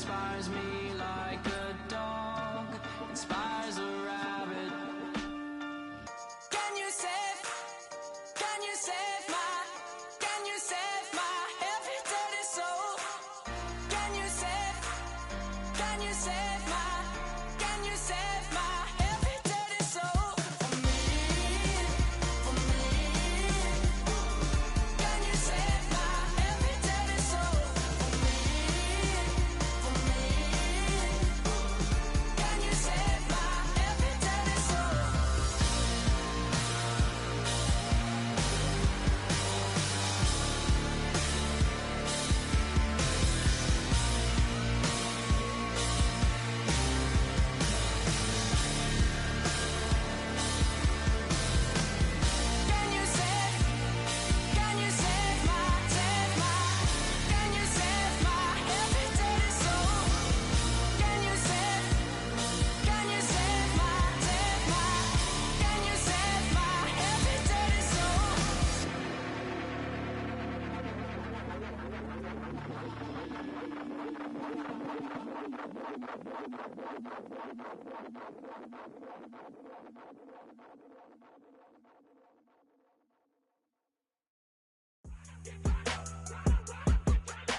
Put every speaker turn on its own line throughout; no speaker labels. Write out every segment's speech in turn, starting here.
inspires me like a dog inspires a rabbit. Can you save my every dirty soul? Can you save my every dirty soul? For me. Can you save my every dirty soul? For me. Can you save my every dirty soul? Can you save my every dirty soul? Can you save my every dirty soul?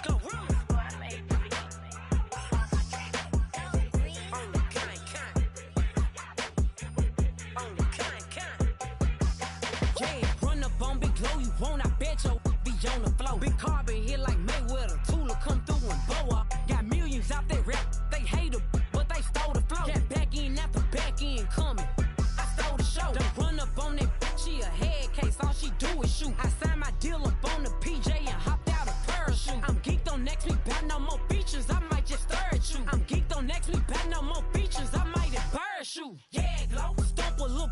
Go run. Yeah, run up on Big Glow, you won't, I bet your be on the floor. Big carbon here like Mayweather, Tula come through and boa. Got millions out there rap, they hate her, but they stole the flow. Got back in after back in coming, I stole the show. Don't run up on that bitch, she a head case, all she do is shoot. I signed my deal up on the PJ and hopped out a parachute. I'm geeked on next week, bout no more features, I might just stir at you. I'm geeked on next week, bout no more features, I might embarrass you. Yeah, Glow, stomp a little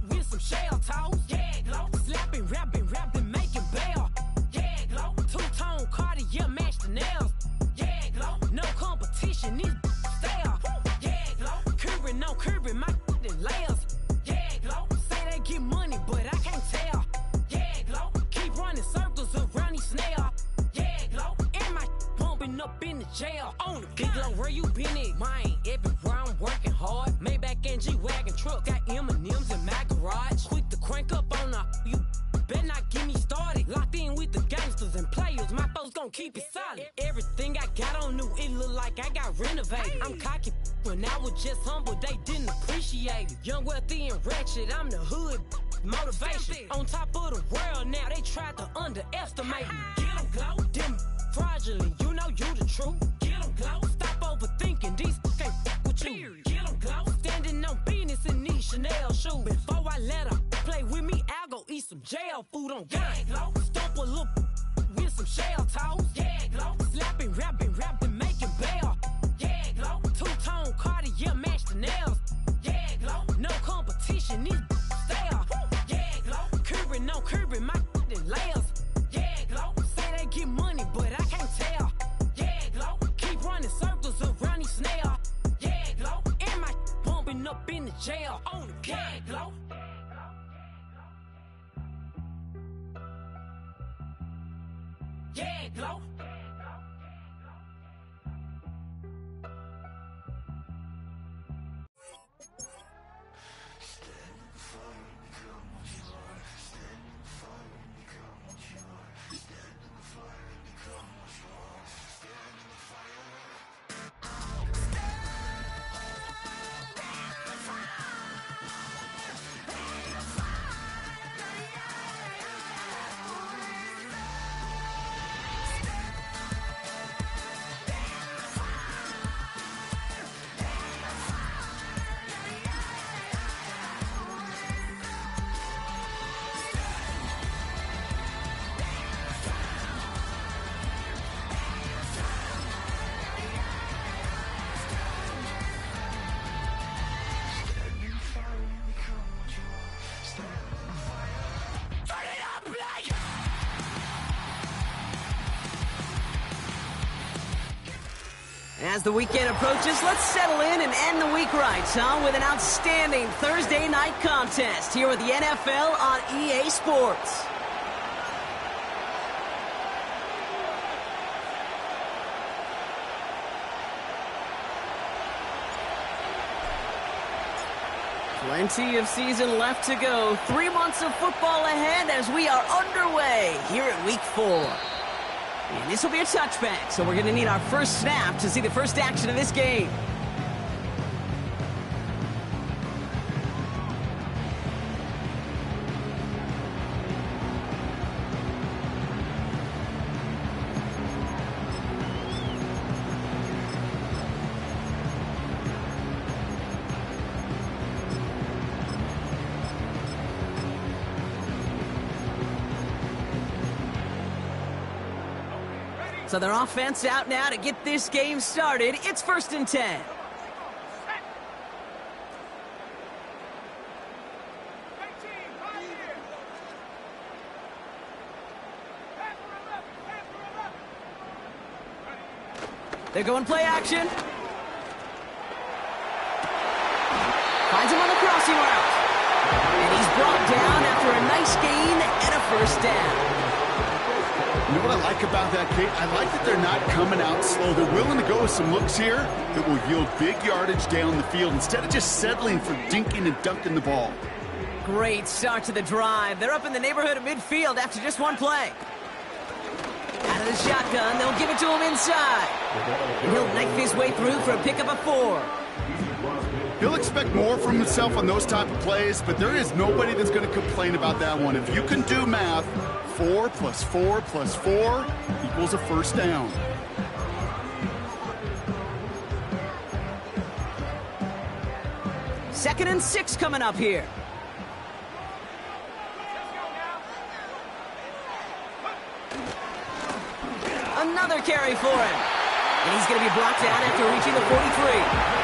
with some shell toes. Yeah, Glow, slapping, rapping, making bail. Yeah, Glow, two-tone Cartier match the nails. Yeah, Glow, no competition, these stale. Yeah, Glow, curbing my layers. Yeah, Glow, say they get money, but I can't tell. Yeah, Glow, keep running circles around these snails. Yeah, Glow, and my bumping up in the jail. On the Big Glow, where you been at? Mine, everywhere I'm working hard. Maybach and G-Wagon truck, got M&M's in my garage. Quick to crank up on her, you better not get me started. Locked in with the gangsters and players, my folks gon' keep it solid. Everything I got on new, it look like I got renovated. I'm cocky when I was just humble, they didn't appreciate it. Young, wealthy, and ratchet, I'm the hood motivation. On top of the world now, they tried to underestimate me. Get 'em, Glow, them fraudulent, you know you the truth. Get 'em, Glow, stop overthinking, these can't with you. Get 'em, Glow, standing on business in these Chanel shoes. Before I let her play with me, I'll go eat some jail food on gang. Glow, stomp a little with some shell toes. Yeah, Glow, slapping, rapping, making bail. Yeah, Glow, two-tone Cartier match the nails. Yeah, Glow, no competition, these stale. Yeah, Glow, curbing my layers. Yeah, Glow, say they get money, but I can't tell. Yeah, Glow, keep running circles around these snails. Yeah, Glow, and my bumping up in the jail. On the yeah, Glow. Yeah, Glow.
As the weekend approaches, let's settle in and end the week right, with an outstanding Thursday night contest here with the NFL on EA Sports. Plenty of season left to go. 3 months of football ahead as we are underway here at Week 4. And this will be a touchback, so we're going to need our first snap to see the first action of this game. So their offense out now to get this game started. It's 1st and 10. They're going play action. Finds him on the crossing route. And he's brought down after a nice gain and a first down.
You know what I like about that, Kate? I like that they're not coming out slow. They're willing to go with some looks here that will yield big yardage down the field instead of just settling for dinking and dunking the ball.
Great start to the drive. They're up in the neighborhood of midfield after just one play. Out of the shotgun, they'll give it to him inside. And he'll knife his way through for a pickup of 4.
He'll expect more from himself on those type of plays, but there is nobody that's going to complain about that one. If you can do math, 4 plus 4 plus 4 equals a first down.
Second and 6 coming up here. Another carry for him. And he's going to be brought down after reaching the 43.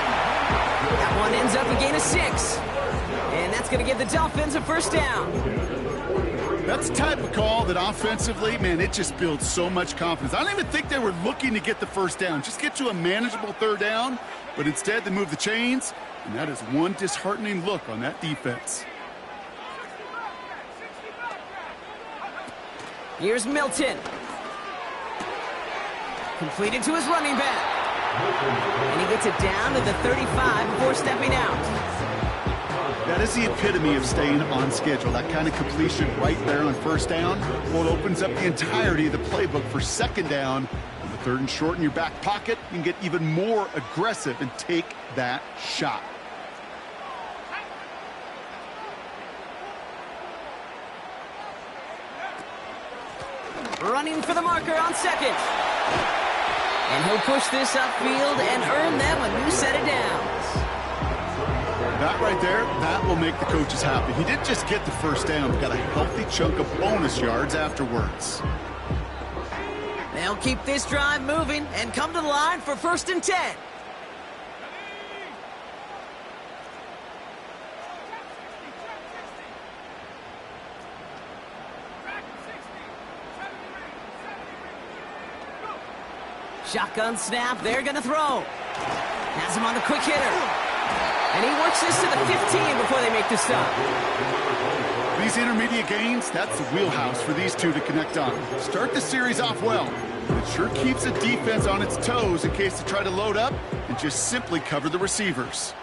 That one ends up a gain of 6. And that's going to give the Dolphins a first down.
That's the type of call that offensively, man, it just builds so much confidence. I don't even think they were looking to get the first down. Just get to a manageable 3rd down. But instead, they move the chains. And that is one disheartening look on that defense.
Here's Milton. Completed to his running back. And he gets it down to the 35 before stepping out.
That is the epitome of staying on schedule. That kind of completion right there on first down. Well, it opens up the entirety of the playbook for 2nd down. On the 3rd and short in your back pocket, you can get even more aggressive and take that shot.
Running for the marker on 2nd. And he'll push this upfield and earn them a new set of downs.
That right there, that will make the coaches happy. He didn't just get the first down, but got a healthy chunk of bonus yards afterwards.
They'll keep this drive moving and come to the line for 1st and 10. Shotgun snap, they're going to throw. Has him on the quick hitter. And he works this to the 15 before they make the stop.
These intermediate gains, that's the wheelhouse for these two to connect on. Start the series off well. It sure keeps the defense on its toes in case they try to load up and just simply cover the receivers.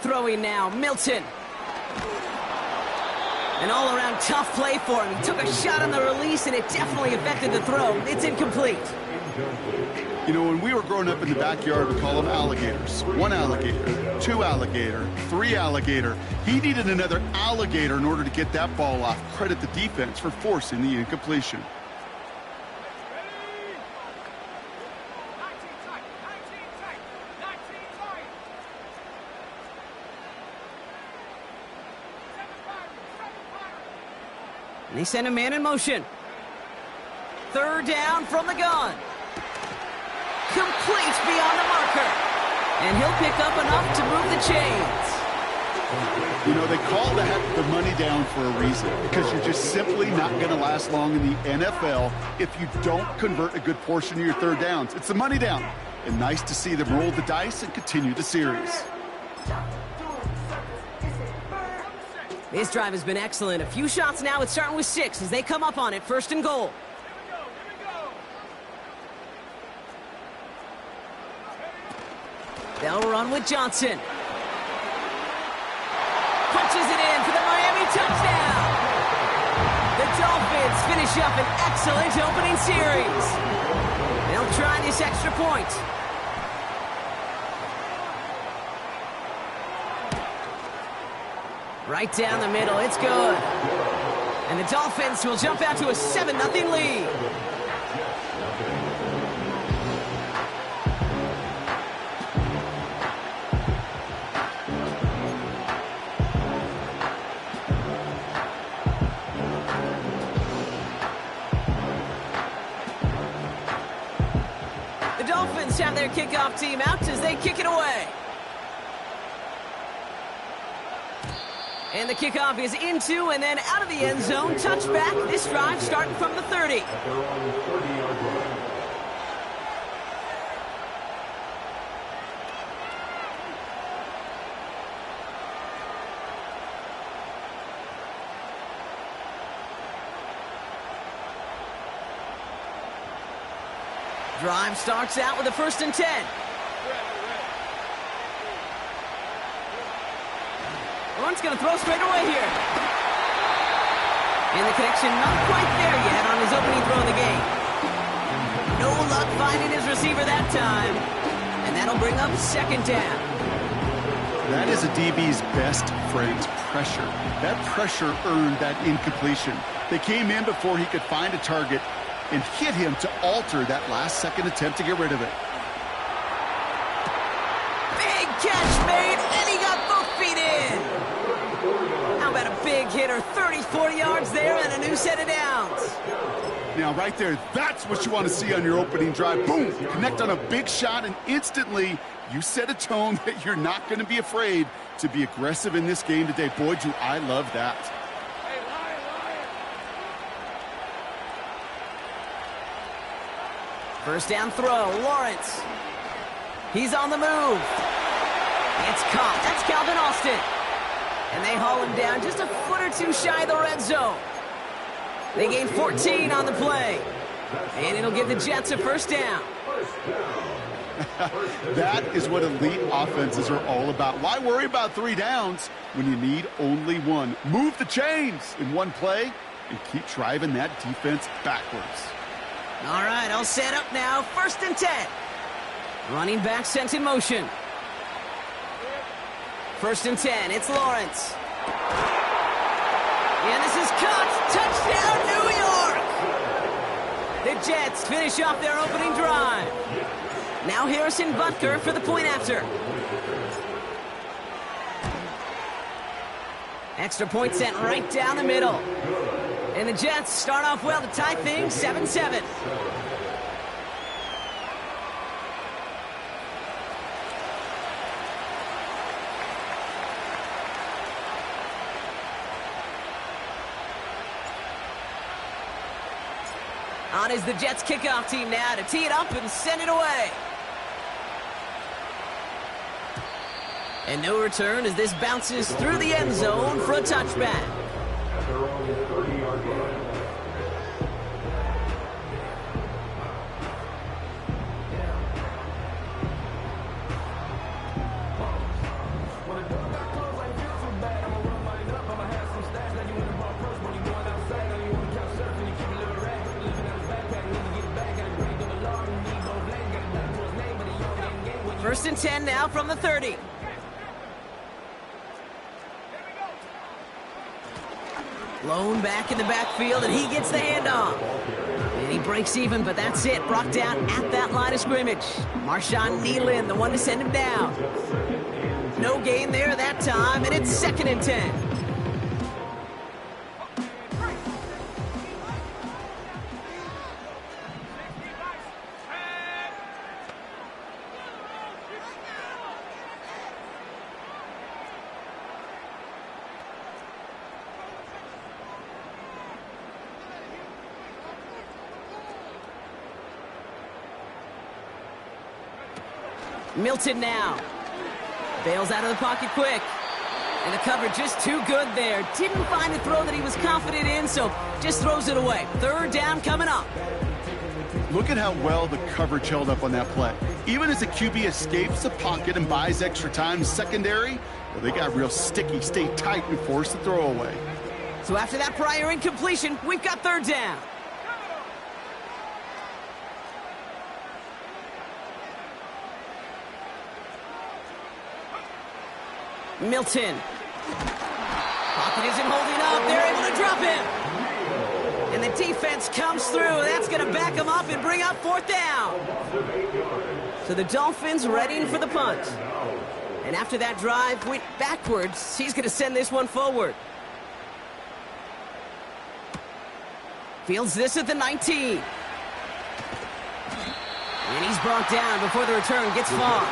Throwing now, Milton. An all-around tough play for him. He took a shot on the release, and it definitely affected the throw. It's incomplete.
You know, when we were growing up in the backyard, we call them alligators. 1 alligator, 2 alligator, 3 alligator. He needed another alligator in order to get that ball off. Credit the defense for forcing the incompletion.
And he sent a man in motion. 3rd down from the gun. Complete beyond the marker. And he'll pick up enough to move the chains.
You know, they call that the money down for a reason, because you're just simply not going to last long in the NFL if you don't convert a good portion of your 3rd downs. It's the money down. And nice to see them roll the dice and continue the series.
This drive has been excellent. A few shots now. It's starting with 6 as they come up on it. 1st and goal. They'll run with Johnson. Punches it in for the Miami touchdown. The Dolphins finish up an excellent opening series. They'll try this extra point. Right down the middle, it's good. And the Dolphins will jump out to a 7-0 lead. The Dolphins have their kickoff team out as they kick it away. And the kickoff is into and then out of the end zone. Touchback. This drive starting from the 30. Drive starts out with a 1st and 10. Lawrence going to throw straight away here. And the connection not quite there yet on his opening throw of the game. No luck finding his receiver that time. And that'll bring up 2nd down.
That is a DB's best friend's pressure. That pressure earned that incompletion. They came in before he could find a target and hit him to alter that last-second attempt to get rid of it.
Big catch made, and he got both feet in. How about a big hitter, 30, 40 yards there, and a new set of downs.
Now, right there, that's what you want to see on your opening drive. Boom! Connect on a big shot, and instantly you set a tone that you're not going to be afraid to be aggressive in this game today. Boy, do I love that.
First down throw, Lawrence. He's on the move. It's caught. That's Calvin Austin. And they haul him down just a foot or two shy of the red zone. They gain 14 on the play. And it'll give the Jets a 1st down.
That is what elite offenses are all about. Why worry about 3 downs when you need only 1? Move the chains in one play and keep driving that defense backwards.
All right, all set up now. 1st and 10. Running back sent in motion. 1st and 10. It's Lawrence. And this is caught. Touchdown, New York! The Jets finish off their opening drive. Now Harrison Butker for the point after. Extra point sent right down the middle. And the Jets start off well to tie things 7-7. On is the Jets kickoff team now to tee it up and send it away. And no return as this bounces through the end zone for a touchback. First and 10 now from the 30. Lone back in the backfield, and he gets the handoff. And he breaks even, but that's it. Brought down at that line of scrimmage. Marshawn Nealon, the one to send him down. No gain there that time, and it's 2nd and 10. Milton now. Bails out of the pocket quick. And the coverage just too good there. Didn't find a throw that he was confident in, so just throws it away. Third down coming up.
Look at how well the coverage held up on that play. Even as the QB escapes the pocket and buys extra time secondary, well, they got real sticky, stay tight, and force the throw away.
So after that prior incompletion, we've got third down. Milton. Pocket isn't holding up. They're able to drop him. And the defense comes through. That's going to back him up and bring up fourth down. So the Dolphins readying for the punt. And after that drive went backwards, he's going to send this one forward. Fields this at the 19. And he's brought down before the return gets far.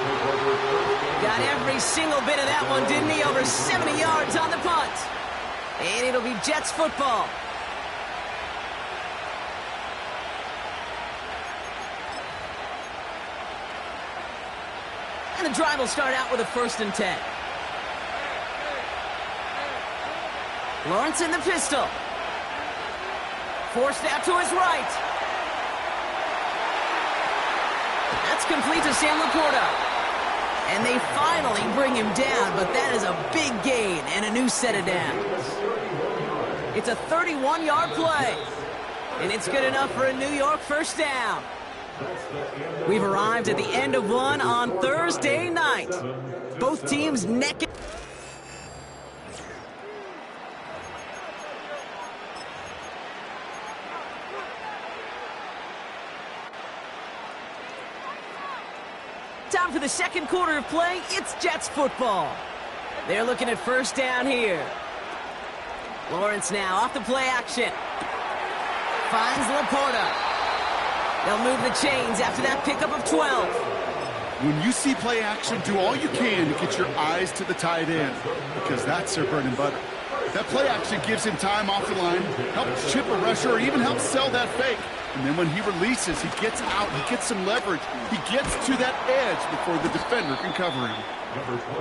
Got every single bit of that one, didn't he? Over 70 yards on the punt. And it'll be Jets football. And the drive will start out with a 1st and 10. Lawrence in the pistol. Forced out to his right. That's complete to Sam Laporta. And they finally bring him down, but that is a big gain and a new set of downs. It's a 31-yard play, and it's good enough for a New York first down. We've arrived at the end of one on Thursday night. Both teams neck and... Time for the second quarter of play. It's Jets football. They're looking at first down here. Lawrence now off the play action. Finds Laporta. They'll move the chains after that pickup of 12.
When you see play action, do all you can to get your eyes to the tight end, because that's their bread and butter. That play action gives him time off the line, helps chip a rusher, or even helps sell that fake. And then when he releases, he gets out, he gets some leverage. He gets to that edge before the defender can cover him.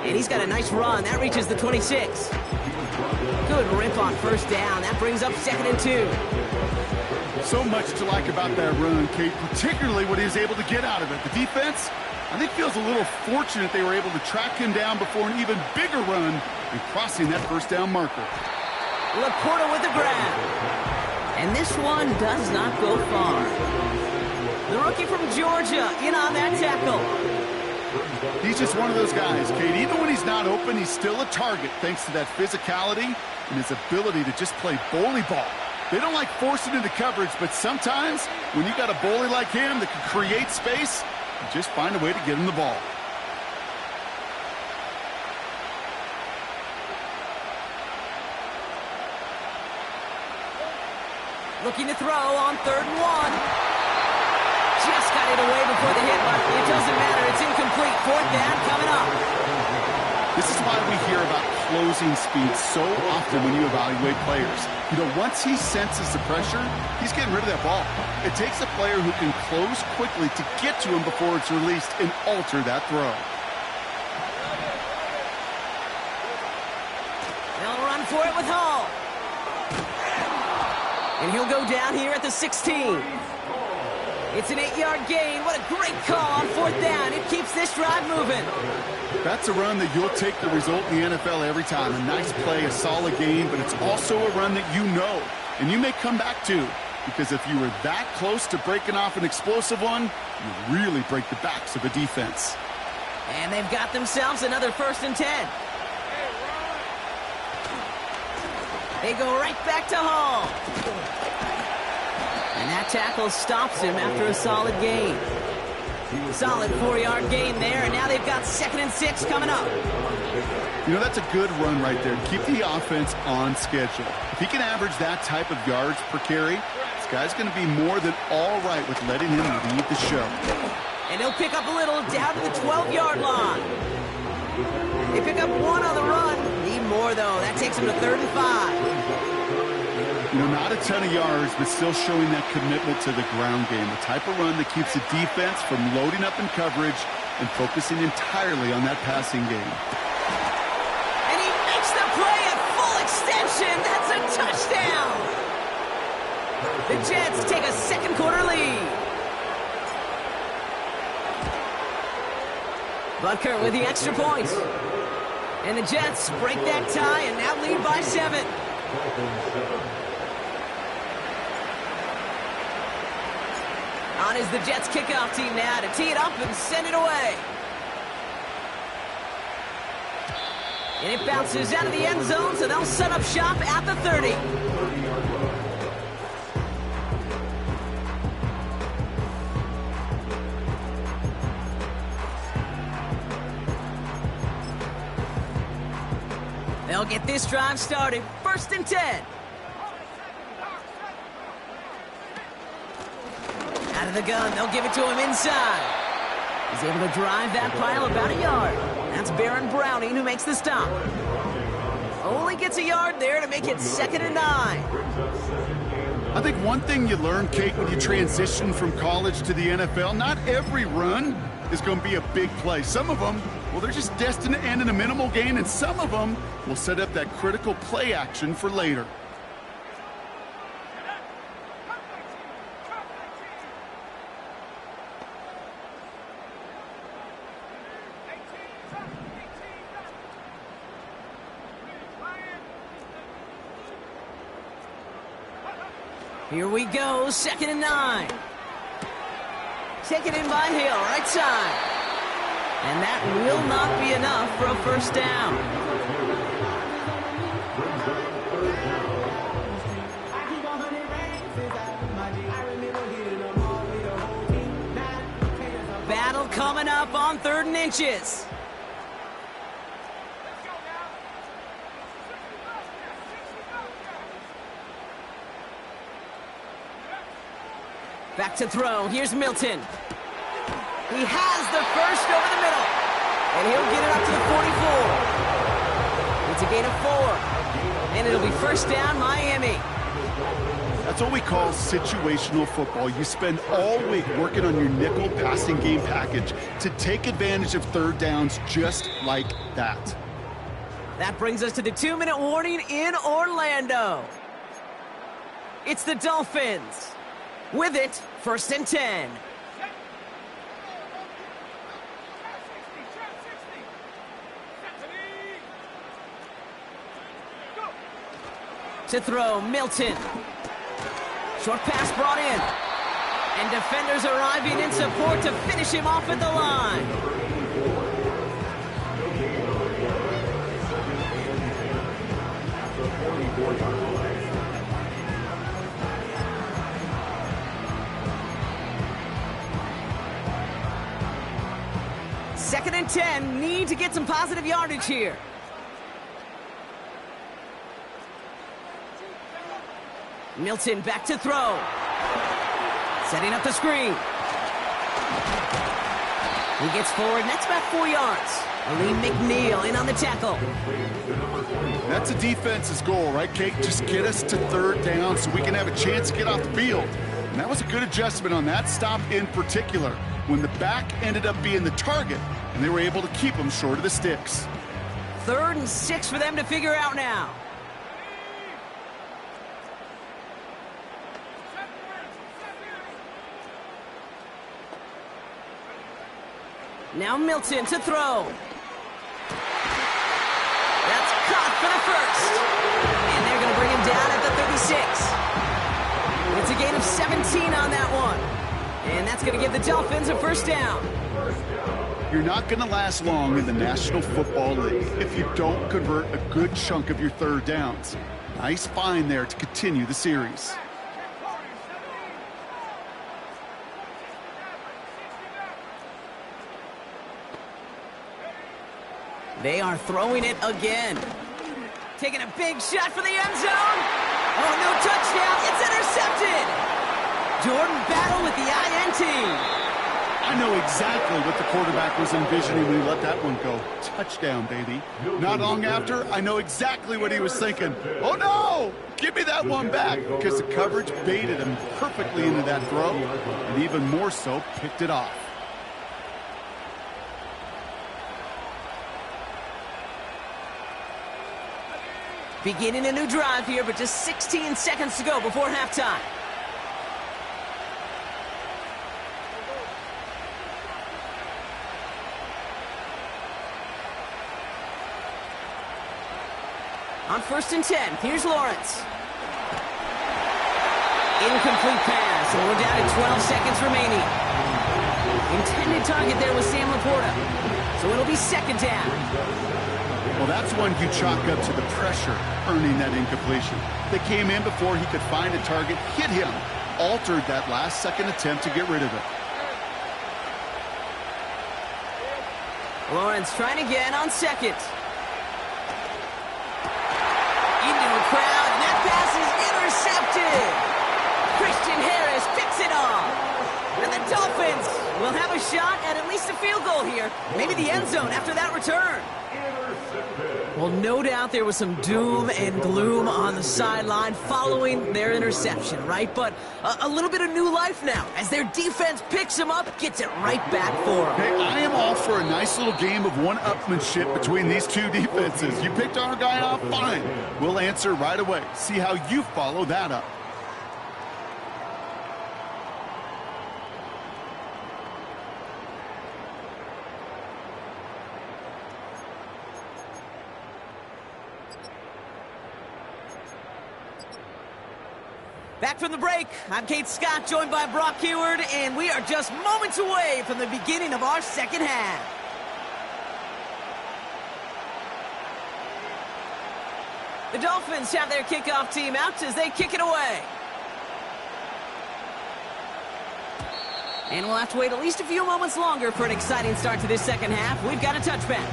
And he's got a nice run. That reaches the 26. Good rip on first down. That brings up 2nd and 2.
So much to like about that run, Kate, particularly what he was able to get out of it. The defense, I think, feels a little fortunate they were able to track him down before an even bigger run and crossing that first down marker.
Laporta with the grab. And this one does not go far. The rookie from Georgia in on that tackle.
He's just one of those guys, Kate. Even when he's not open, he's still a target thanks to that physicality and his ability to just play bully ball. They don't like forcing into coverage, but sometimes when you got a bully like him that can create space, you just find a way to get him the ball.
Looking to throw on 3rd and 1. Just got it away before the hit, but it doesn't matter. It's incomplete. 4th down coming up.
This is why we hear about closing speed so often when you evaluate players. You know, once he senses the pressure, he's getting rid of that ball. It takes a player who can close quickly to get to him before it's released and alter that throw.
They'll run for it with Hall. And he'll go down here at the 16. It's an 8-yard gain. What a great call on 4th down. It keeps this drive moving.
That's a run that you'll take the result in the NFL every time. A nice play, a solid game, but it's also a run that you know and you may come back to, because if you were that close to breaking off an explosive one, you really break the backs of a defense.
And they've got themselves another 1st and 10. They go right back to Hall. And that tackle stops him after a solid gain. Solid 4-yard gain there, and now they've got 2nd and 6 coming up.
You know, that's a good run right there. Keep the offense on schedule. If he can average that type of yards per carry, this guy's going to be more than all right with letting him lead the show.
And he'll pick up a little down to the 12-yard line. They pick up 1 on the run. Need more, though. That takes him to 3rd and 5.
You know, not a ton of yards, but still showing that commitment to the ground game. The type of run that keeps the defense from loading up in coverage and focusing entirely on that passing game.
And he makes the motion. That's a touchdown. The Jets take a second quarter lead. Butker with the extra point. And the Jets break that tie and now lead by 7. On is the Jets kickoff team now to tee it up and send it away. And it bounces out of the end zone, so they'll set up shop at the 30. They'll get this drive started. 1st and 10. Out of the gun, they'll give it to him inside. He's able to drive that pile about a yard. That's Baron Browning who makes the stop. Only gets a yard there to make it 2nd and 9.
I think one thing you learn, Kate, when you transition from college to the NFL, not every run is going to be a big play. Some of them, well, they're just destined to end in a minimal gain, and some of them will set up that critical play action for later.
Here we go, 2nd and 9. Taken in by Hill, right side. And that will not be enough for a 1st down. Battle coming up on 3rd and inches. Back to throw. Here's Milton. He has the first over the middle. And he'll get it up to the 44. It's a gain of 4. And it'll be 1st down, Miami.
That's what we call situational football. You spend all week working on your nickel passing game package to take advantage of 3rd downs just like that.
That brings us to the 2-minute warning in Orlando. It's the Dolphins. With it, 1st and 10. To throw, Milton. Short pass brought in. And defenders arriving in support to finish him off at the line. Second and 10, need to get some positive yardage here. Milton back to throw. Setting up the screen. He gets forward, and that's about 4 yards. Aleem McNeil in on the tackle.
That's a defense's goal, right, Kate? Just get us to 3rd down so we can have a chance to get off the field. And that was a good adjustment on that stop in particular, when the back ended up being the target, and they were able to keep him short of the sticks.
3rd and 6 for them to figure out now. Now Milton to throw. That's caught for the 1st. And they're going to bring him down at the 36. It's a gain of 17 on that one. And that's going to give the Dolphins a 1st down.
You're not going to last long in the National Football League if you don't convert a good chunk of your 3rd downs. Nice find there to continue the series.
They are throwing it again. Taking a big shot for the end zone. Oh, no touchdown. It's intercepted. Jordan Battle with the INT.
I know exactly what the quarterback was envisioning when he let that one go. Touchdown, baby. Not long after, I know exactly what he was thinking. Oh, no! Give me that one back, because the coverage baited him perfectly into that throw, and even more so, picked it off.
Beginning a new drive here, but just 16 seconds to go before halftime. On 1st and 10, here's Lawrence. Incomplete pass, and we're down to 12 seconds remaining. Intended target there was Sam Laporta, so it'll be 2nd down.
Well, that's one you chalk up to the pressure earning that incompletion. They came in before he could find a target, hit him, altered that last-second attempt to get rid of it.
Lawrence trying again on 2nd. Into a crowd, and that pass is intercepted. Christian Harris picks it off. And the Dolphins will have a shot at least a field goal here. Maybe the end zone after that return. Well, no doubt there was some doom and gloom on the sideline following their interception, right? But a little bit of new life now as their defense picks them up, gets it right back for them.
Hey, I am all for a nice little game of one-upmanship between these two defenses. You picked our guy off, fine. We'll answer right away. See how you follow that up.
Back from the break, I'm Kate Scott, joined by Brock Heward, and we are just moments away from the beginning of our 2nd half. The Dolphins have their kickoff team out as they kick it away. And we'll have to wait at least a few moments longer for an exciting start to this 2nd half. We've got a touchback.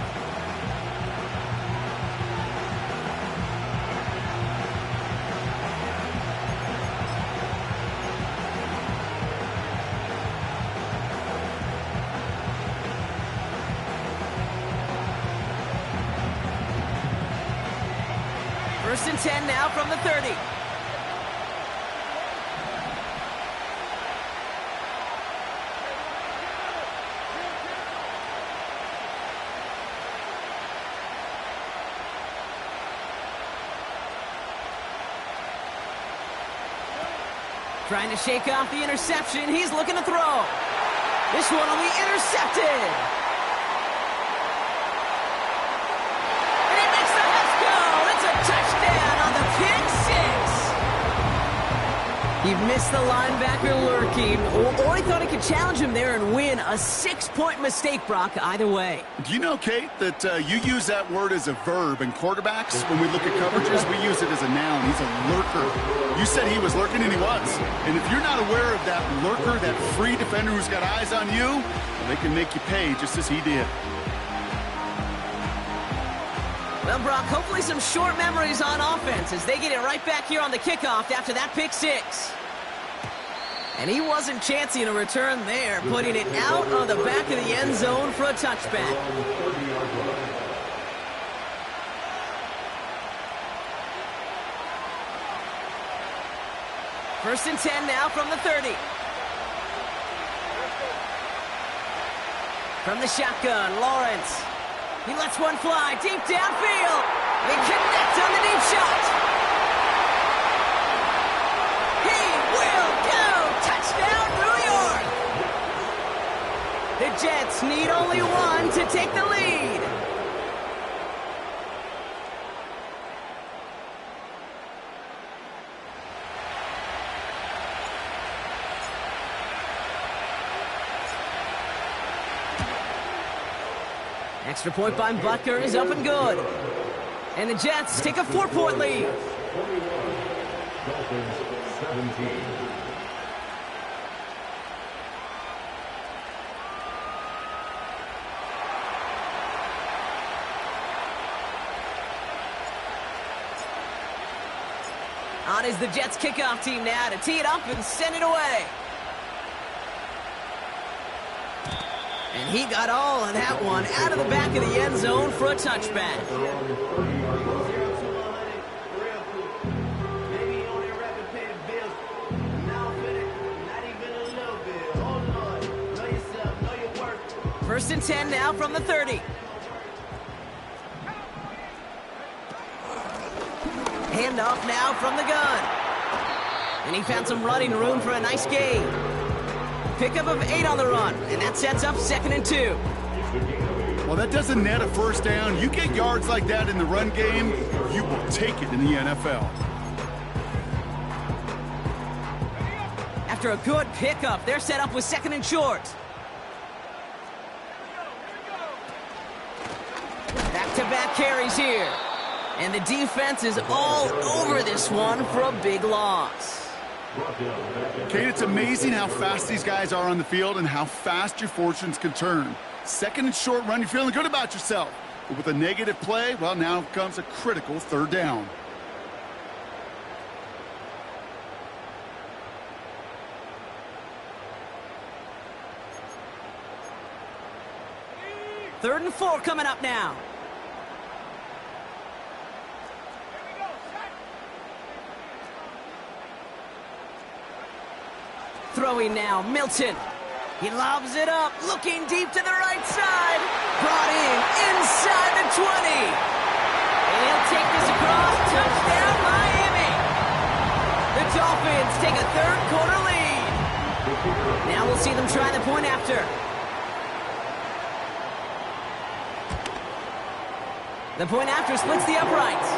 First and 10 now from the 30. Trying to shake off the interception. He's looking to throw. This one will be intercepted. He missed the linebacker lurking, or he thought he could challenge him there and win. A 6-point mistake, Brock, either way.
Do you know, Kate, that you use that word as a verb in quarterbacks? When we look at coverages, we use it as a noun. He's a lurker. You said he was lurking, and he was. And if you're not aware of that lurker, that free defender who's got eyes on you, well, they can make you pay just as he did.
Well, Brock, hopefully some short memories on offense as they get it right back here on the kickoff after that pick 6. And he wasn't chancing a return there, putting it out of the back of the end zone for a touchback. First and 10 now from the 30. From the shotgun, Lawrence. He lets one fly deep downfield. They connect on the deep shot. He will go. Touchdown, New York. The Jets need only one to take the lead. Extra point by Butker is up and good. And the Jets take a 4-point lead.
Dolphins 17.
On is the Jets kickoff team now to tee it up and send it away. And he got all of that one out of the back of the end zone for a touchback. First and 10 now from the 30. Handoff now from the gun. And he found some running room for a nice gain. Pickup of 8 on the run, and that sets up 2nd and 2.
Well, that doesn't net a first down. You get yards like that in the run game, you will take it in the NFL.
After a good pickup, they're set up with 2nd and short. Back-to-back carries here. And the defense is all over this one for a big loss.
Kate, it's amazing how fast these guys are on the field and how fast your fortunes can turn. 2nd and short run, you're feeling good about yourself. But with a negative play, well, now comes a critical 3rd down.
Third and 4 coming up now. Throwing now, Milton. He lobs it up, looking deep to the right side. Brought in, inside the 20. And he'll take this across, touchdown Miami. The Dolphins take a 3rd quarter lead. Now we'll see them try the point after. The point after splits the uprights.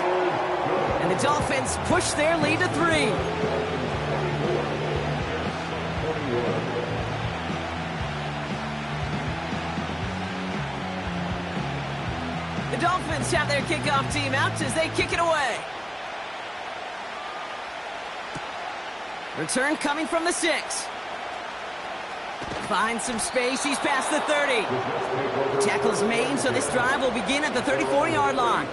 And the Dolphins push their lead to 3. The Dolphins have their kickoff team out as they kick it away. Return coming from the 6. Finds some space, he's past the 30. Tackles made, so this drive will begin at the 34-yard line.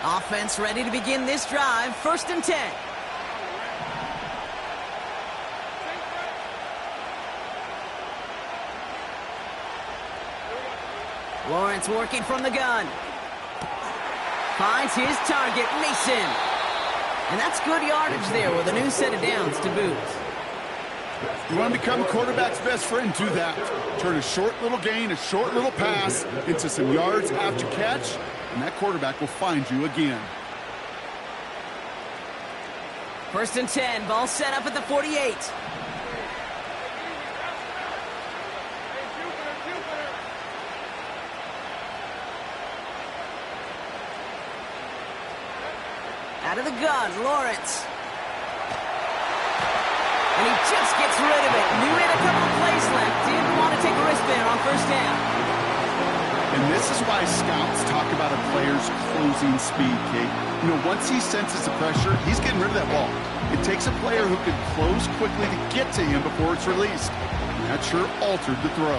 Offense ready to begin this drive, 1st and 10. Lawrence working from the gun. Finds his target, Mason. And that's good yardage there with a new set of downs to boot.
You want to become a quarterback's best friend, do that. Turn a short little gain, a short little pass into some yards after catch, and that quarterback will find you again.
1st and 10, ball set up at the 48. Out of the gun, Lawrence. And he just gets rid of it. Knew he had a couple of plays left. Didn't want to take a risk there on 1st down.
And this is why scouts talk about a player's closing speed, Kate. You know, once he senses the pressure, he's getting rid of that ball. It takes a player who can close quickly to get to him before it's released. And that sure altered the throw.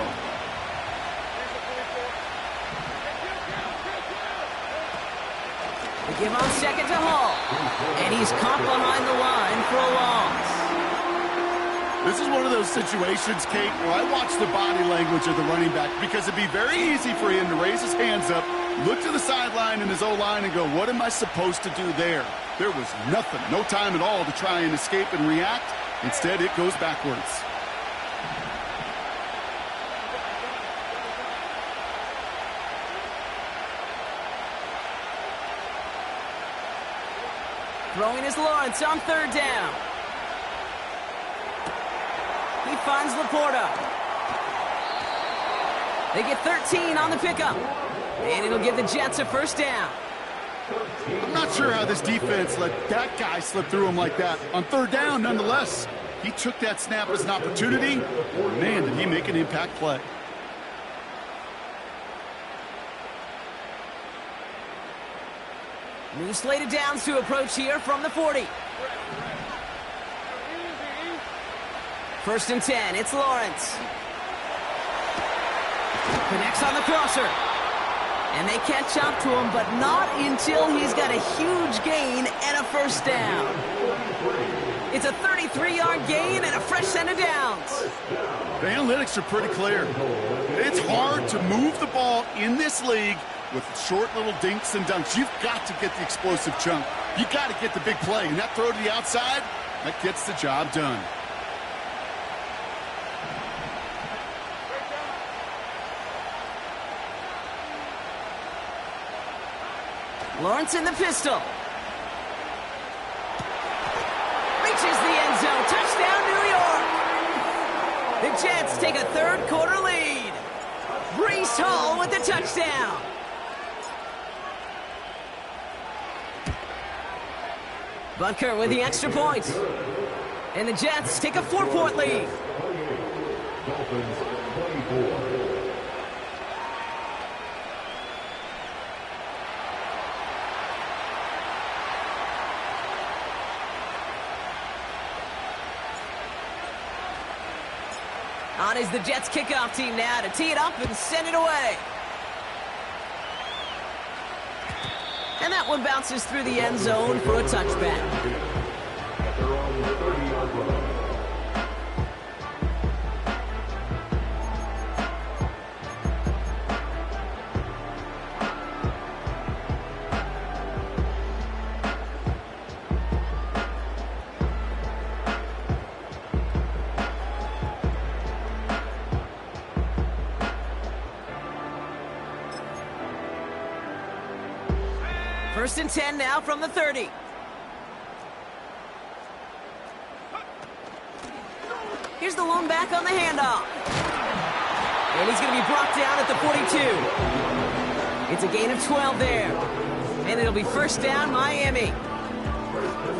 They give on 2nd to Hall. And he's caught behind the line for a loss.
This is one of those situations, Kate, where I watch the body language of the running back because it'd be very easy for him to raise his hands up, look to the sideline in his O-line and go, what am I supposed to do there? There was nothing, no time at all to try and escape and react. Instead, it goes backwards.
Throwing is Lawrence on 3rd down. He finds Laporta. They get 13 on the pickup. And it'll give the Jets a 1st down.
I'm not sure how this defense let that guy slip through him like that. On 3rd down, nonetheless, he took that snap as an opportunity. Man, did he make an impact play.
New slate of downs to approach here from the 40. 1st and 10, it's Lawrence. Connects on the crosser. And they catch up to him, but not until he's got a huge gain and a 1st down. It's a 33-yard gain and a fresh set of downs.
The analytics are pretty clear. It's hard to move the ball in this league with short little dinks and dunks. You've got to get the explosive chunk. You've got to get the big play. And that throw to the outside, that gets the job done.
Lawrence in the pistol. Reaches the end zone. Touchdown, New York. The Jets take a third-quarter lead. Breece Hall with the touchdown. Butker with the extra point. And the Jets take a 4-point lead.
Dolphins 24.
On is the Jets kickoff team now to tee it up and send it away. And that one bounces through the end zone for a touchback.
At their own 30-yard line.
First and 10 now from the 30. Here's the lone back on the handoff. And he's going to be brought down at the 42. It's a gain of 12 there. And it'll be first down, Miami.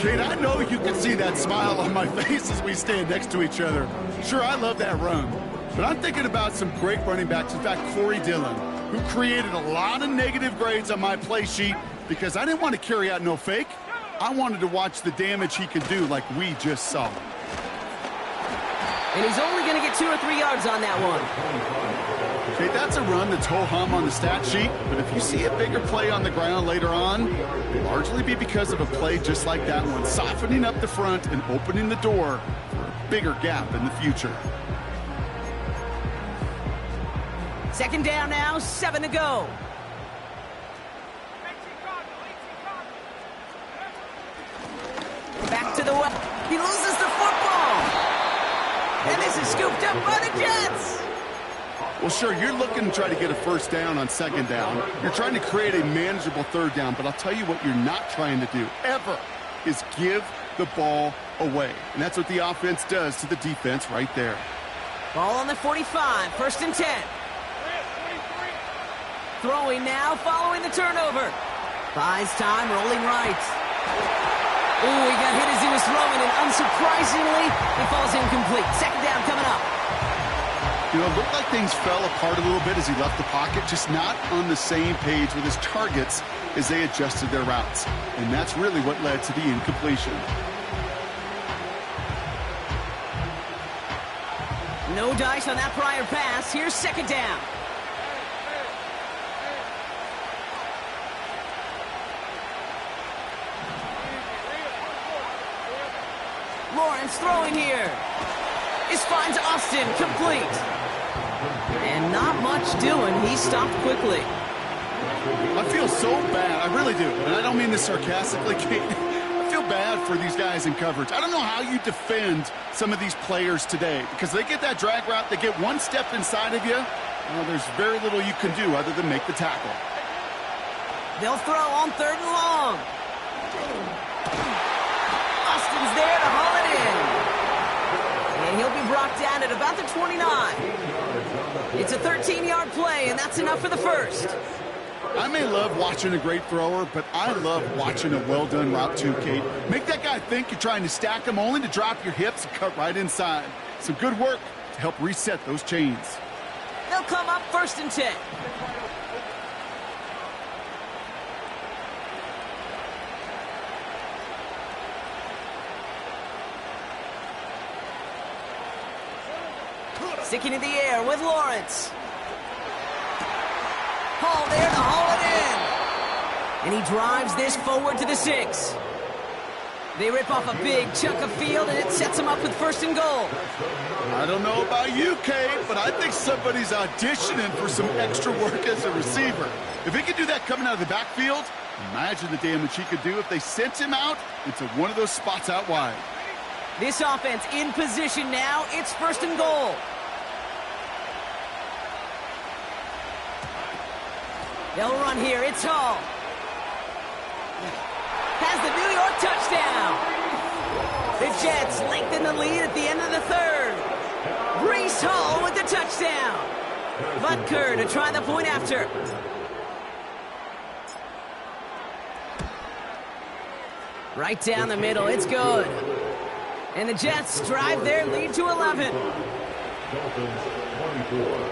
Kate, I know you can see that smile on my face as we stand next to each other. Sure, I love that run. But I'm thinking about some great running backs. In fact, Corey Dillon, who created a lot of negative grades on my play sheet because I didn't want to carry out no fake. I wanted to watch the damage he could do like we just saw.
And he's only going to get 2 or 3 yards on that one.
Okay, that's a run that's ho-hum on the stat sheet, but if you see a bigger play on the ground later on, it'll largely be because of a play just like that one, softening up the front and opening the door for a bigger gap in the future.
Second down now, 7 to go. Back to the west. He loses the football. And this is scooped up by the Jets.
Well, sure, you're looking to try to get a first down on second down. You're trying to create a manageable third down, but I'll tell you what you're not trying to do, ever, is give the ball away. And that's what the offense does to the defense right there.
Ball on the 45, first and 10. Throwing now, following the turnover. Buys time, rolling right. Ooh, he got hit as he was throwing, and unsurprisingly, it falls incomplete. Second down coming up.
You know, it looked like things fell apart a little bit as he left the pocket, just not on the same page with his targets as they adjusted their routes. And that's really what led to the incompletion.
No dice on that prior pass. Here's second down. Lawrence throwing here. This finds Austin complete. And not much doing. He stopped quickly.
I feel so bad. I really do. And I don't mean this sarcastically, Kate. I feel bad for these guys in coverage. I don't know how you defend some of these players today because they get that drag route, they get one step inside of you. Well, there's very little you can do other than make the tackle.
They'll throw on third and long. Austin's there to haul it in. And he'll be brought down at about the 29. It's a 13-yard play, and that's enough for the first.
I may love watching a great thrower, but I love watching a well-done route too, Kate. Make that guy think you're trying to stack him only to drop your hips and cut right inside. Some good work to help reset those chains.
They'll come up first and 10. Sticking in the air with Lawrence. Hall there to haul it in. And he drives this forward to the 6. They rip off a big chunk of field, and it sets him up with first and goal.
I don't know about you, Kate, but I think somebody's auditioning for some extra work as a receiver. If he could do that coming out of the backfield, imagine the damage he could do if they sent him out into one of those spots out wide.
This offense in position now. It's first and goal. They'll run here. It's Hall. Has the New York touchdown. The Jets lengthen the lead at the end of the third. Breece Hall with the touchdown. Butker to try the point after. Right down the middle, it's good. And the Jets drive their lead to 11.
Dolphins 24.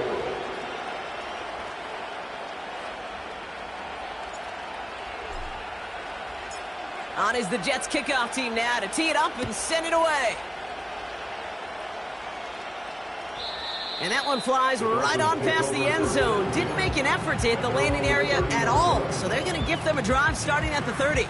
On is the Jets kickoff team now to tee it up and send it away. And that one flies right on past the end zone. Didn't make an effort to hit the landing area at all. So they're going to give them a drive starting at the 30.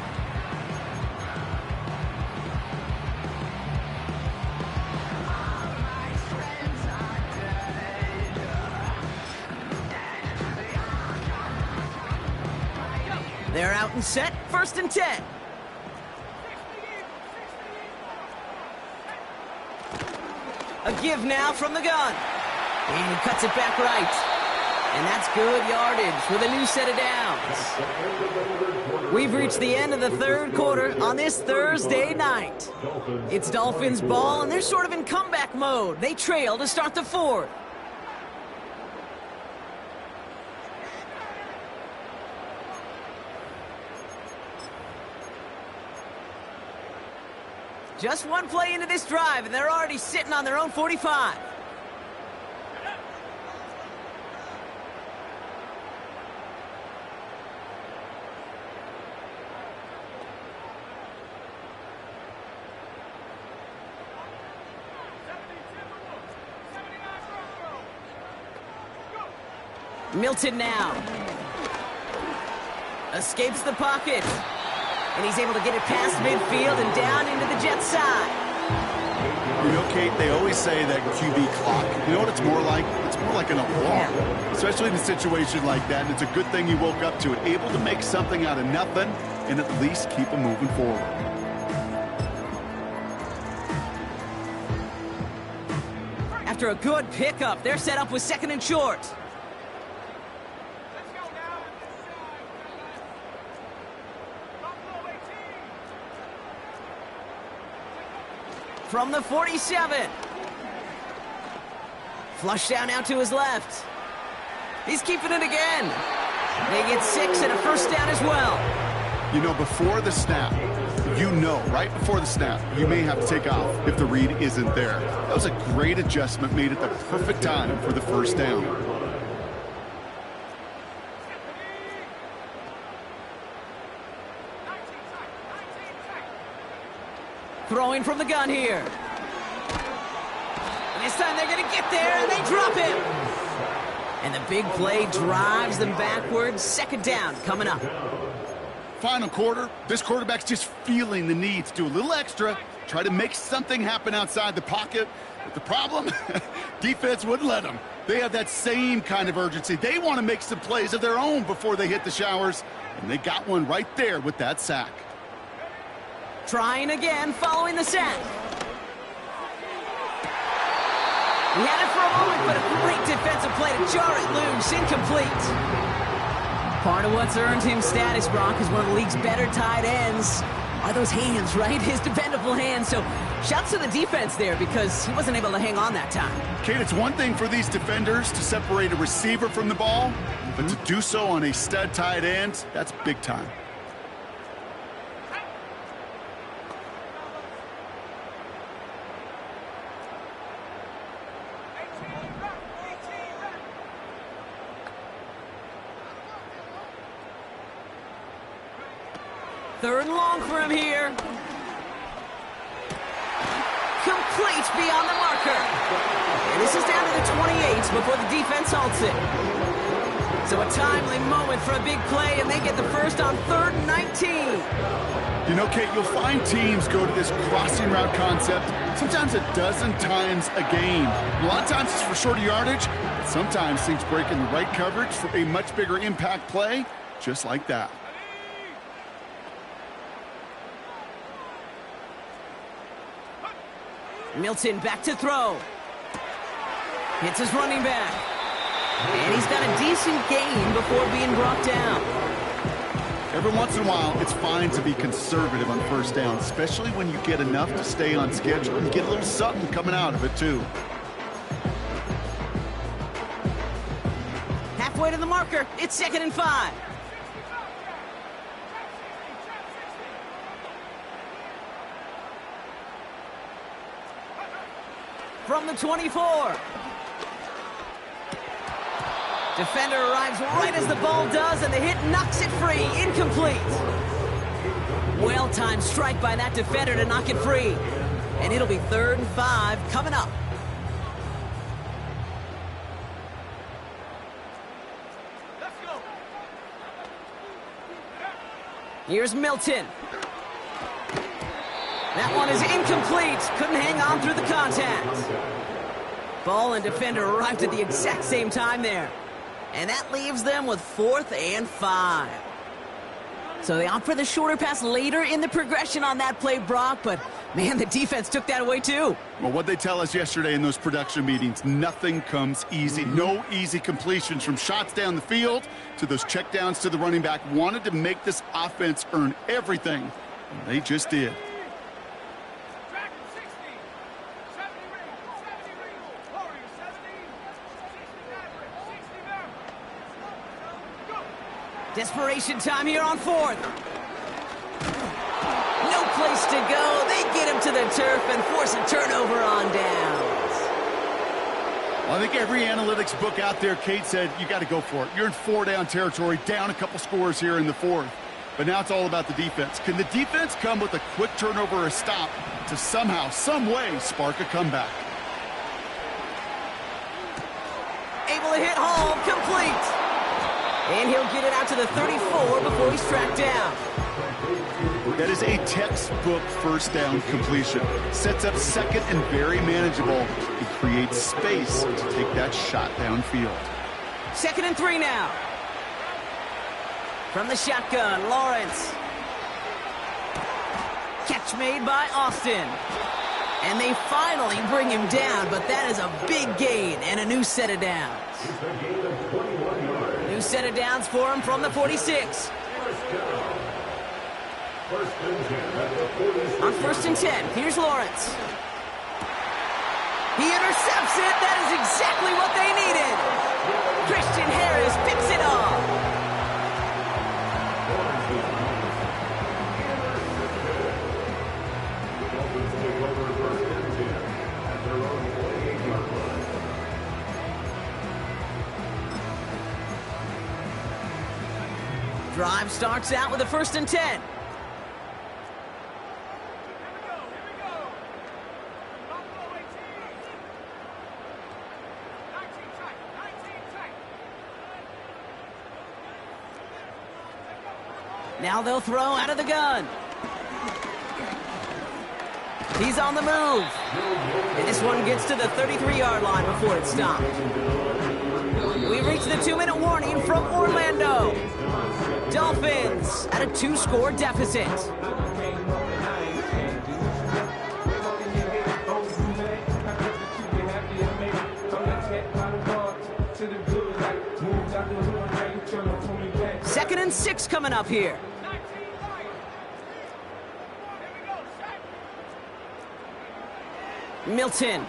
They're out and set, 1st and 10. A give now from the gun. And he cuts it back right. And that's good yardage with a new set of downs. We've reached the end of the third quarter on this Thursday night. It's Dolphins ball, and they're sort of in comeback mode. They trail to start the fourth. Just one play into this drive, and they're already sitting on their own 45. Milton now. Escapes the pocket. And he's able to get it past midfield and down into the Jets side.
You know, Kate, they always say that QB clock. You know what it's more like? It's more like an alarm, especially in a situation like that. And it's a good thing you woke up to it, able to make something out of nothing and at least keep them moving forward.
After a good pickup, they're set up with 2nd and short. From the 47. Flush down out to his left. He's keeping it again. They get 6 and a 1st down as well.
You know, before the snap, right before the snap, you may have to take off if the read isn't there. That was a great adjustment made at the perfect time for the 1st down.
Throwing from the gun here. And this time they're going to get there, and they drop him. And the big play drives them backwards. 2nd down coming up.
Final quarter, this quarterback's just feeling the need to do a little extra, try to make something happen outside the pocket. But the problem, defense wouldn't let them. They have that same kind of urgency. They want to make some plays of their own before they hit the showers. And they got one right there with that sack.
Trying again following the sack. He had it for a moment, but a great defensive play to jar it loose. Incomplete. Part of what's earned him status, Brock, is one of the league's better tight ends. Are those hands, right? His dependable hands. So shouts to the defense there because he wasn't able to hang on that time.
Kate, it's one thing for these defenders to separate a receiver from the ball, but to do so on a stud tight end, that's big time.
Third and long for him here. Complete beyond the marker. And this is down to the 28 before the defense halts it. So a timely moment for a big play, and they get the first on 3rd and 19.
You know, Kate, you'll find teams go to this crossing route concept sometimes a dozen times a game. A lot of times it's for shorter yardage, but sometimes things break in the right coverage for a much bigger impact play, just like that.
Milton back to throw. Hits his running back. And he's got a decent gain before being brought down.
Every once in a while, it's fine to be conservative on first down, especially when you get enough to stay on schedule and get a little something coming out of it, too.
Halfway to the marker. It's 2nd and 5. From the 24. Defender arrives right as the ball does, and the hit knocks it free. Incomplete. Well-timed strike by that defender to knock it free. And it'll be 3rd and 5 coming up.
Let's go.
Here's Milton. That one is incomplete. Couldn't hang on through the contact. Ball and defender arrived at the exact same time there. And that leaves them with 4th and 5. So they opt for the shorter pass later in the progression on that play, Brock. But, man, the defense took that away, too.
Well, what they tell us yesterday in those production meetings, nothing comes easy. No easy completions, from shots down the field to those checkdowns to the running back. Wanted to make this offense earn everything. And they just did.
Desperation time here on 4th. No place to go. They get him to the turf and force a turnover on downs.
Well, I think every analytics book out there, Kate, said you got to go for it. You're in 4-down territory, down a couple scores here in the 4th. But now it's all about the defense. Can the defense come with a quick turnover or a stop to somehow, some way, spark a comeback?
Able to hit home, complete. And he'll get it out to the 34 before he's tracked down.
That is a textbook first down completion. Sets up 2nd and very manageable. It creates space to take that shot downfield.
2nd and 3 now. From the shotgun, Lawrence. Catch made by Austin. And they finally bring him down, but that is a big gain and a new set of downs. New set of downs for him from the 46. On 1st and 10, here's Lawrence. He intercepts it. That is exactly what they needed. Christian Harris picks it off. Drive starts out with a 1st and 10. Now they'll throw out of the gun. He's on the move. And this one gets to the 33-yard line before it's stopped. We reach the 2-minute warning from Orlando. Dolphins at a 2-score deficit. Second and 6 coming up here. Milton.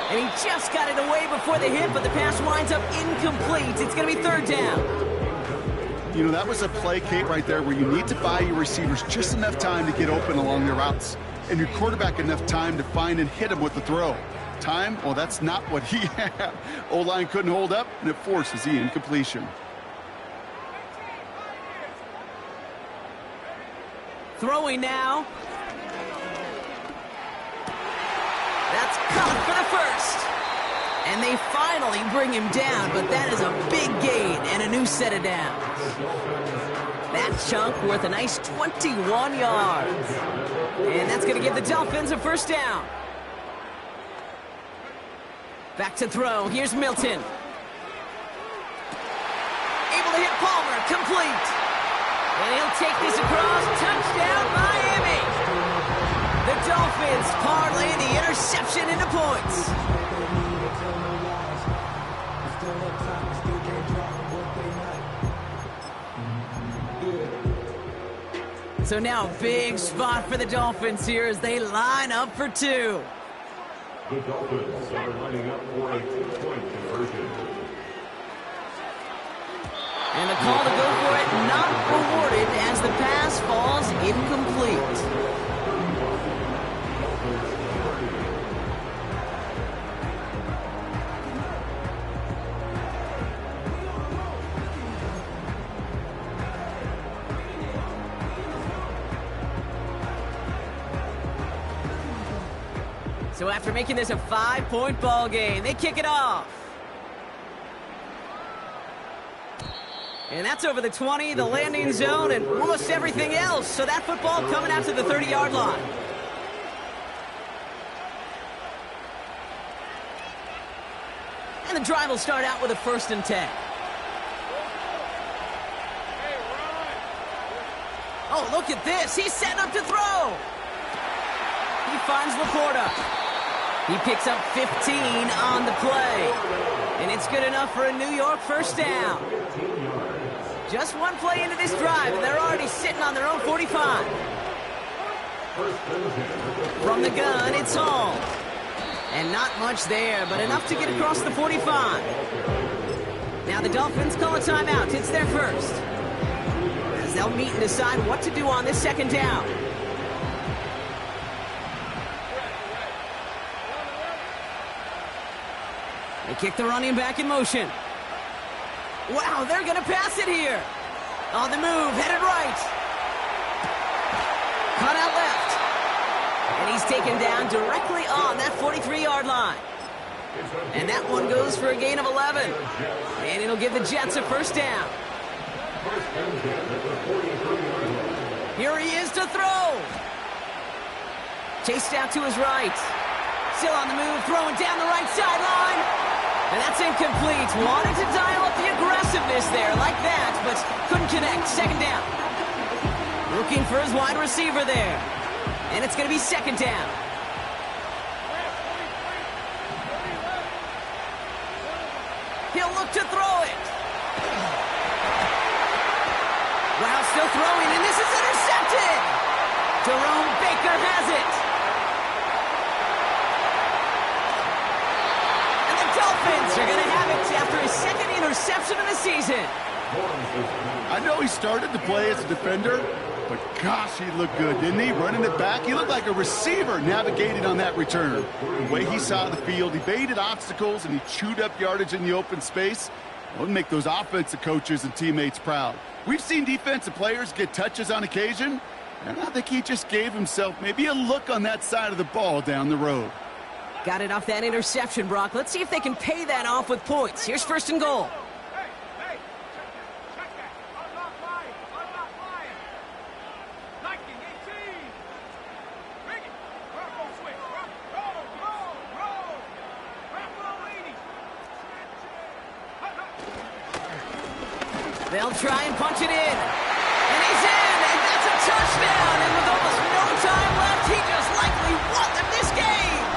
And he just got it away before the hit, but the pass winds up incomplete. It's going to be 3rd down.
You know, that was a play, Kate, right there where you need to buy your receivers just enough time to get open along their routes, and your quarterback enough time to find and hit him with the throw. Time? Well, that's not what he had. O-line couldn't hold up, and it forces the incompletion.
Throwing now. That's caught for the 1st. And they finally bring him down, but that is a big gain and a new set of downs. That chunk worth a nice 21 yards. And that's going to give the Dolphins a 1st down. Back to throw. Here's Milton. Able to hit Palmer. Complete. And he'll take this across. Touchdown, Miami. The Dolphins parlay the interception into points. So now a big spot for the Dolphins here as they line up for two.
The Dolphins are lining up for a 2-point conversion.
And the call to go for it not rewarded as the pass falls incomplete. So after making this a 5-point ball game, they kick it off. And that's over the 20, the landing zone, and almost everything else. So that football coming out to the 30-yard line. And the drive will start out with a 1st and 10. Oh, look at this. He's setting up to throw. He finds Laporta. He picks up 15 on the play. And it's good enough for a New York 1st down. Just one play into this drive, and they're already sitting on their own 45. From the gun, it's Hall. And not much there, but enough to get across the 45. Now the Dolphins call a timeout. It's their first. As they'll meet and decide what to do on this 2nd down. They kick the running back in motion. Wow, they're going to pass it here. On the move, headed right. Cut out left. And he's taken down directly on that 43-yard line. And that one goes for a gain of 11. And it'll give the Jets a 1st down. Here he is to throw. Chased out to his right. Still on the move, throwing down the right sideline. And that's incomplete. Wanted to dial up the aggressiveness there like that, but couldn't connect. 2nd down. Looking for his wide receiver there. And it's going to be 2nd down. He'll look to throw it. Wow, still throwing, and this is intercepted. Jerome Baker has it. Dolphins are going to have it after his 2nd interception of the season.
I know he started to play as a defender, but gosh, he looked good, didn't he? Running it back, he looked like a receiver navigating on that return. The way he saw the field, he evaded obstacles, and he chewed up yardage in the open space. That would make those offensive coaches and teammates proud. We've seen defensive players get touches on occasion, and I think he just gave himself maybe a look on that side of the ball down the road.
Got it off that interception, Brock. Let's see if they can pay that off with points. Here's 1st and goal. They'll try and punch it in. And he's in, and that's a touchdown. And with almost no time left, he just likely won them this game.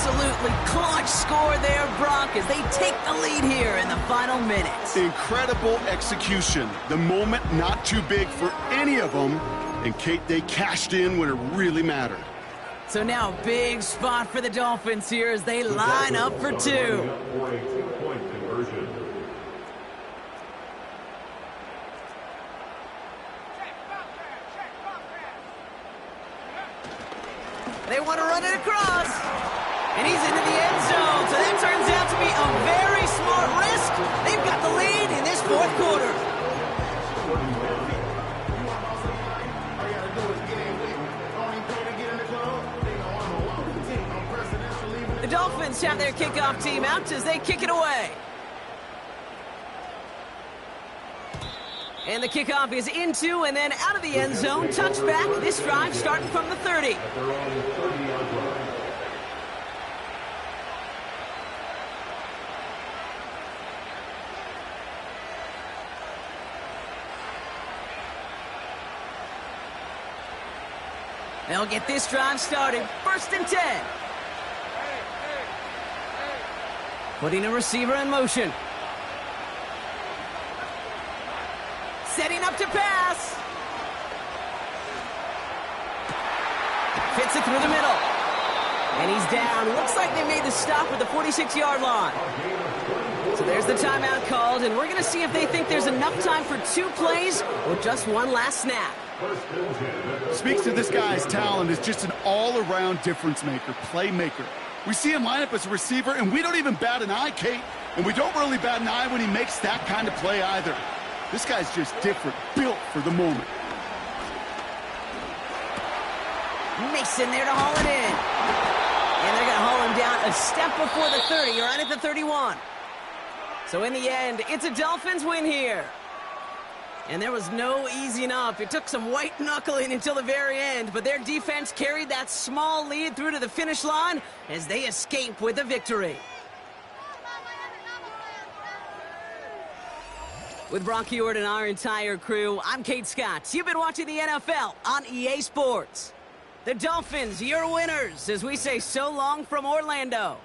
Absolutely clutch score there, Brock, as they take the lead here in the final minutes.
Incredible execution. The moment not too big for any of them. And Kate, they cashed in when it really mattered.
So now a big spot for the Dolphins here as they line up for two. They want to run it across. And he's into the end zone. So that turns out to be a very smart risk. They've got the lead in this 4th quarter. The Dolphins have their kickoff team out as they kick it away. And the kickoff is into and then out of the end zone. Touchback. This drive starting from the 30. They'll get this drive started. 1st and 10. Putting a receiver in motion. Setting up to pass. Fits it through the middle. And he's down. Looks like they made the stop at the 46-yard line. So there's the timeout called, and we're going to see if they think there's enough time for 2 plays or just one last snap.
Speaks to this guy's talent as just an all-around difference maker, playmaker. We see him line up as a receiver, and we don't even bat an eye, Kate. And we don't really bat an eye when he makes that kind of play either. This guy's just different, built for the moment.
Mason there to haul it in. And they're going to haul him down a step before the 30, right at the 31. So in the end, it's a Dolphins win here. And there was no easing up. It took some white knuckling until the very end, but their defense carried that small lead through to the finish line as they escape with a victory. With Brock Ewart and our entire crew, I'm Kate Scott. You've been watching the NFL on EA Sports. The Dolphins, your winners, as we say so long from Orlando.